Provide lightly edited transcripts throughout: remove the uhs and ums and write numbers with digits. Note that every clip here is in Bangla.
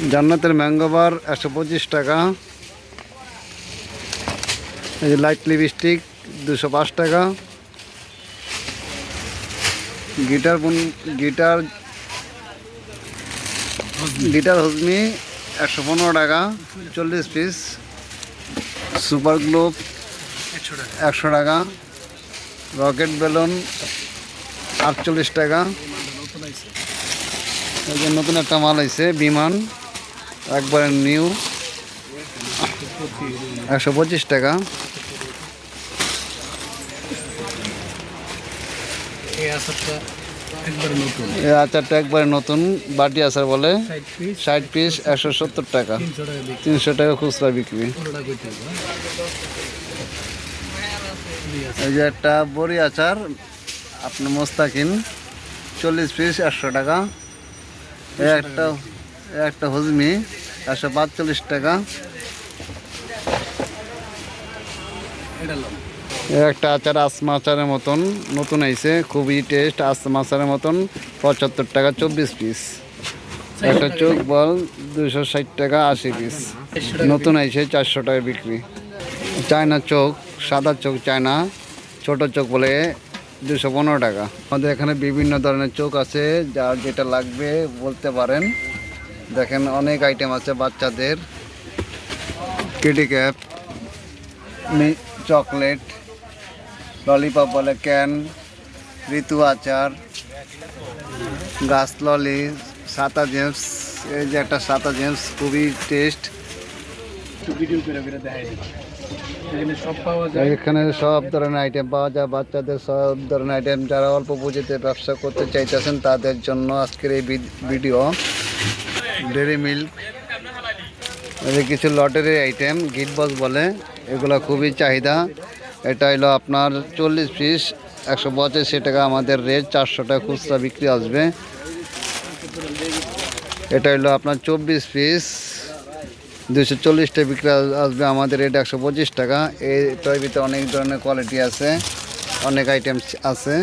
জান্নাতের ম্যাঙ্গো বার 125 টাকা। এই যে লাইট লিপস্টিক 205 টাকা। গিটার হজমি 115 টাকা 40 পিস। সুপার গ্লোব 100 টাকা। রকেট বেলুন 48 টাকা। এই যে নতুন একটা মাল হয়েছে বিমান, একবারে নিউ 125 টাকা। এই আচারটা একবারে নতুন বাটি আচার বলে, 60 পিস 170 টাকা, 300 টাকা খুচরা বিক্রি। এই যে একটা বড়ি আচার আপনার মোস্তাকিন 40 পিস 100 টাকা। একটা হজমি 145 টাকা। একটা আচার আসমা আচারের মতন নতুন আইছে, খুবই টেস্ট, আসমা আচারের মতন 75 টাকা 24 পিস। একটা চোখ বল 260 টাকা 80 পিস, নতুন আইছে 400 টাকা বিক্রি। চায়না চোখ, সাদা চোখ চায়না, ছোট চোখ বলে 215 টাকা। আমাদের এখানে বিভিন্ন ধরনের চোখ আছে, যার যেটা লাগবে বলতে পারেন। দেখেন অনেক আইটেম আছে বাচ্চাদের, কিটি ক্যাপ, চকলেট, ললিপপ বলে ক্যান, ঋতু আচার, গাছ ললি, সাতা জেমস। এই যে একটা সাতা জেমস খুবই টেস্ট। এখানে সব ধরনের আইটেম পাওয়া যায়, বাচ্চাদের সব ধরনের আইটেম। যারা অল্প পুঁজিতে ব্যবসা করতে চাইতেছেন তাদের জন্য আজকের এই ভিডিও। ডেরি মিল্ক, কিছু লটারির আইটেম, গিট বক্স বলে, এগুলো খুবই চাহিদা। এটা হলো আপনার 40 পিস 185 টাকা আমাদের রেট, 400 টাকা খুচরা বিক্রি আসবে। এটা হলো আপনার 24 পিস 240 টাকা বিক্রি আসবে আমাদের রেট 125 টাকা। এটার ভিতরে অনেক ধরনের কোয়ালিটি আছে, অনেক আইটেম আছে,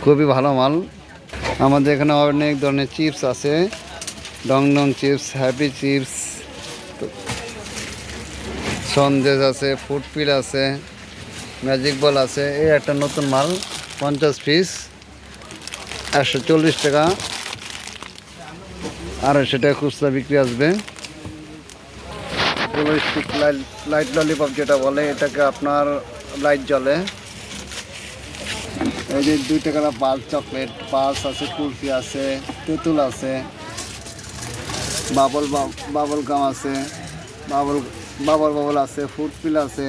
খুবই ভালো মাল। আমাদের এখানে অনেক ধরনের চিপস আছে, Dong Dong chips, happy chips, Sandesh আছে, ফুড পিল আছে, ম্যাজিক বল আছে। এই একটা নতুন মাল 50 পিস 140 টাকা, 250 টাকা খুচরা বিক্রি আসবে। স্টিক লাইট ললিপপ যেটা বলে, এটাকে আপনার লাইট জ্বলে। এই যে 2 টাকার পালস চকলেট, পালস আছে, কুলফি আছে, তেঁতুল আছে, বাবল গাম আছে, বাবল আছে, ফুড পিল আছে।